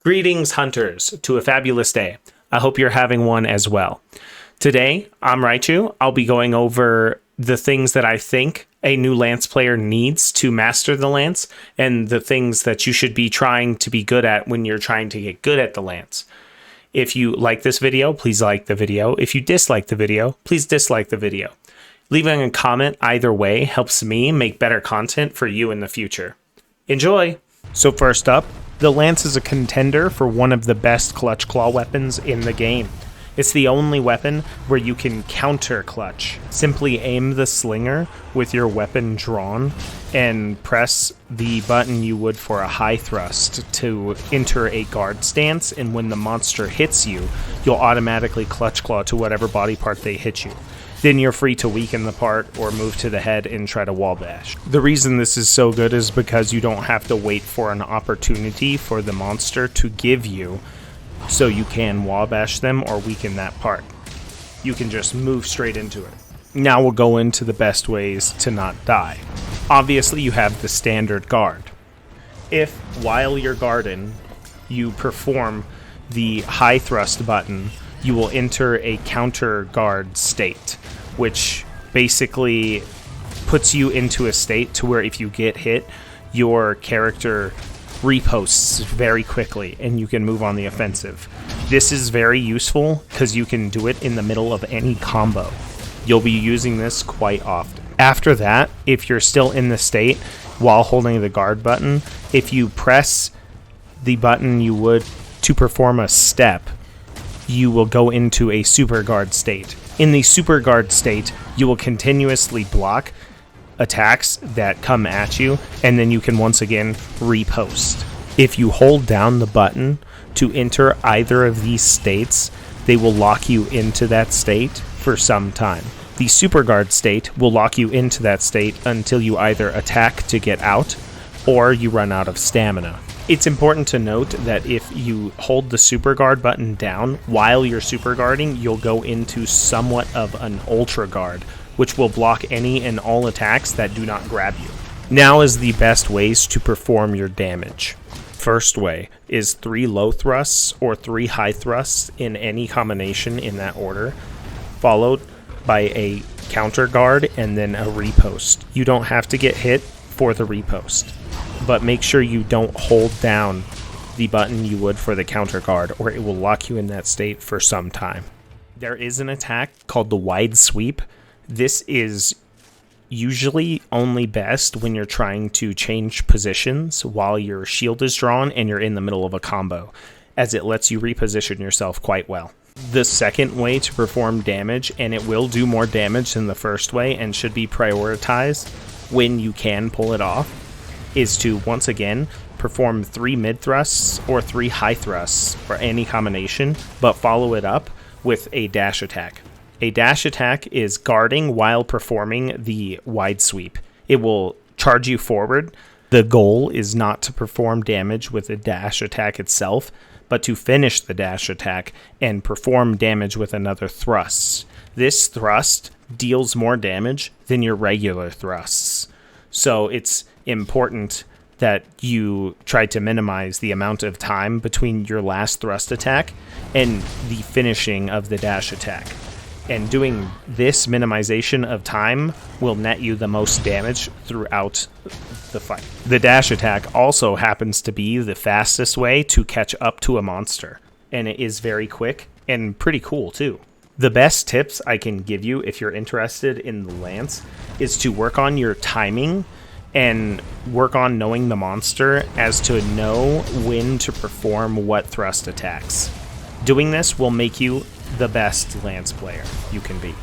Greetings, hunters, to a fabulous day. I hope you're having one as well. Today, I'm Raichu. I'll be going over the things that I think a new Lance player needs to master the Lance, and the things that you should be trying to be good at when you're trying to get good at the Lance. If you like this video, please like the video. If you dislike the video, please dislike the video. Leaving a comment either way helps me make better content for you in the future. Enjoy! So first up, the Lance is a contender for one of the best clutch claw weapons in the game. It's the only weapon where you can counter clutch. Simply aim the slinger with your weapon drawn and press the button you would for a high thrust to enter a guard stance, and when the monster hits you, you'll automatically clutch claw to whatever body part they hit you. Then you're free to weaken the part or move to the head and try to wall bash. The reason this is so good is because you don't have to wait for an opportunity for the monster to give you so you can wall bash them or weaken that part. You can just move straight into it. Now we'll go into the best ways to not die. Obviously you have the standard guard. If while you're guarding you perform the high thrust button, you will enter a counter guard state, which basically puts you into a state to where if you get hit, your character reposts very quickly and you can move on the offensive. This is very useful because you can do it in the middle of any combo. You'll be using this quite often. After that, if you're still in the state while holding the guard button, if you press the button you would to perform a step, you will go into a super guard state. In the super guard state, you will continuously block attacks that come at you, and then you can once again repost. If you hold down the button to enter either of these states, they will lock you into that state for some time. The super guard state will lock you into that state until you either attack to get out or you run out of stamina. It's important to note that if you hold the super guard button down while you're super guarding, you'll go into somewhat of an ultra guard, which will block any and all attacks that do not grab you. Now is the best ways to perform your damage. First way is 3 low thrusts or 3 high thrusts in any combination in that order, followed by a counter guard and then a repost. You don't have to get hit for the repost, but make sure you don't hold down the button you would for the counter guard, or it will lock you in that state for some time. There is an attack called the wide sweep. This is usually only best when you're trying to change positions while your shield is drawn and you're in the middle of a combo, as it lets you reposition yourself quite well. The second way to perform damage, and it will do more damage than the first way and should be prioritized when you can pull it off, is to once again perform 3 mid thrusts or 3 high thrusts or any combination, but follow it up with a dash attack. A dash attack is guarding while performing the wide sweep. It will charge you forward. The goal is not to perform damage with the dash attack itself, but to finish the dash attack and perform damage with another thrust. This thrust deals more damage than your regular thrusts. So it's important that you try to minimize the amount of time between your last thrust attack and the finishing of the dash attack. And doing this minimization of time will net you the most damage throughout the fight. The dash attack also happens to be the fastest way to catch up to a monster, and it is very quick and pretty cool too. The best tips I can give you if you're interested in the Lance is to work on your timing and work on knowing the monster as to know when to perform what thrust attacks. Doing this will make you the best Lance player you can be.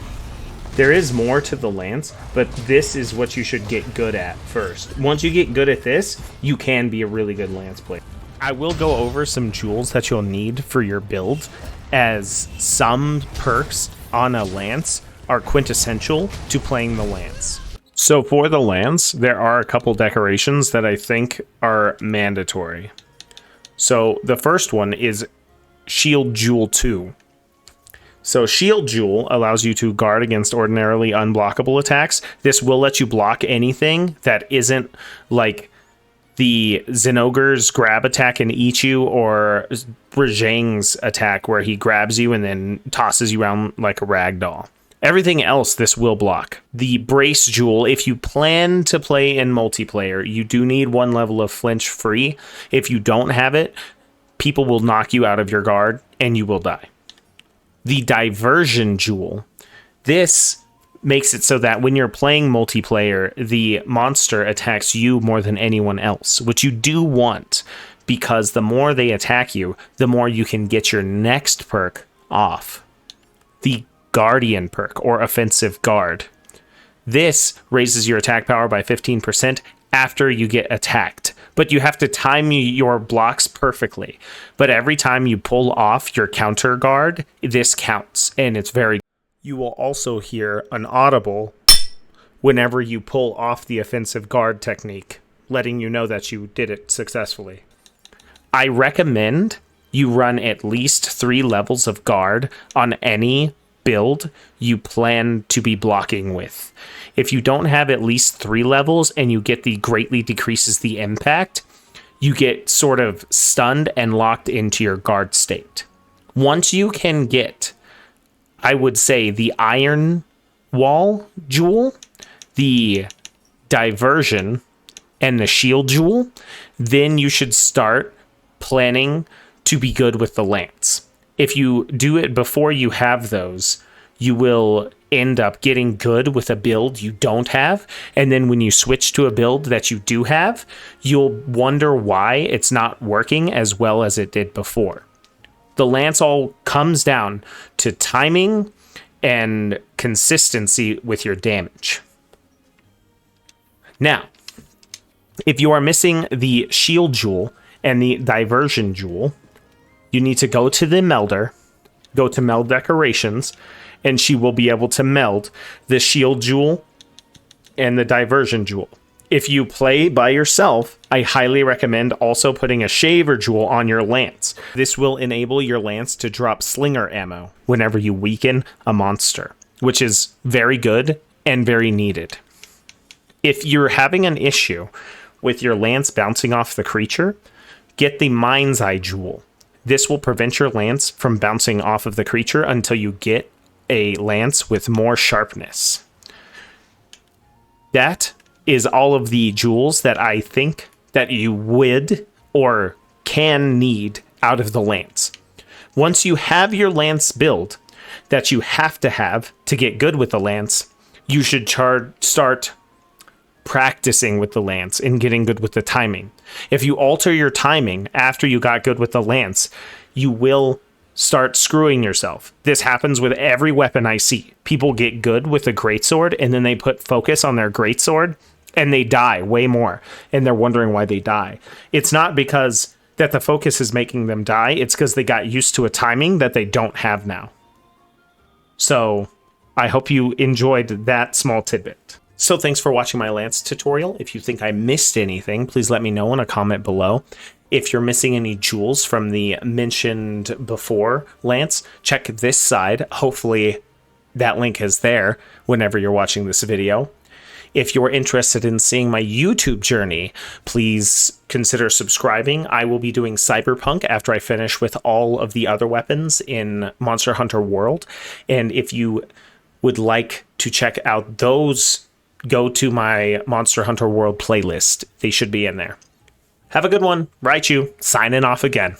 There is more to the Lance, but this is what you should get good at first. Once you get good at this, you can be a really good Lance player. I will go over some jewels that you'll need for your build, as some perks on a Lance are quintessential to playing the Lance. So for the Lance, there are a couple decorations that I think are mandatory. So the first one is Shield Jewel 2. So Shield Jewel allows you to guard against ordinarily unblockable attacks. This will let you block anything that isn't like the Zinogre's grab attack and eat you, or Rajang's attack where he grabs you and then tosses you around like a rag doll. Everything else this will block. The Brace Jewel, if you plan to play in multiplayer, you do need 1 level of flinch free. If you don't have it, people will knock you out of your guard and you will die. The Diversion Jewel. This makes it so that when you're playing multiplayer, the monster attacks you more than anyone else, which you do want, because the more they attack you, the more you can get your next perk off. The Guardian perk, or Offensive Guard. This raises your attack power by 15% after you get attacked, but you have to time your blocks perfectly. But every time you pull off your counter guard, this counts, and it's very. You will also hear an audible whenever you pull off the Offensive Guard technique, letting you know that you did it successfully. I recommend you run at least 3 levels of guard on any build you plan to be blocking with. If you don't have at least 3 levels and you get the greatly decreases the impact, you get sort of stunned and locked into your guard state. Once you can get, I would say, the Iron Wall Jewel, the Diversion, and the Shield Jewel, then you should start planning to be good with the Lance. If you do it before you have those, you will end up getting good with a build you don't have. And then when you switch to a build that you do have, you'll wonder why it's not working as well as it did before. The Lance all comes down to timing and consistency with your damage. Now, if you are missing the Shield Jewel and the Diversion Jewel, you need to go to the Melder, go to Meld Decorations, and she will be able to meld the Shield Jewel and the Diversion Jewel. If you play by yourself, I highly recommend also putting a Shaver Jewel on your Lance. This will enable your Lance to drop slinger ammo whenever you weaken a monster, which is very good and very needed. If you're having an issue with your Lance bouncing off the creature, get the Mind's Eye Jewel. This will prevent your Lance from bouncing off of the creature until you get a Lance with more sharpness. That is all of the jewels that I think that you would or can need out of the Lance. Once you have your Lance build that you have to get good with the Lance, you should start practicing with the Lance and getting good with the timing. If you alter your timing after you got good with the Lance, you will start screwing yourself. This happens with every weapon I see. People get good with a greatsword and then they put focus on their greatsword and they die way more. And they're wondering why they die. It's not because that the focus is making them die. It's because they got used to a timing that they don't have now. So I hope you enjoyed that small tidbit. So thanks for watching my Lance tutorial. If you think I missed anything, please let me know in a comment below. If you're missing any jewels from the mentioned before Lance, check this side. Hopefully that link is there whenever you're watching this video. If you're interested in seeing my YouTube journey, please consider subscribing. I will be doing cyberpunk after I finish with all of the other weapons in Monster Hunter World. And if you would like to check out those, go to my Monster Hunter World playlist. They should be in there. Have a good one. Raichu, signing off again.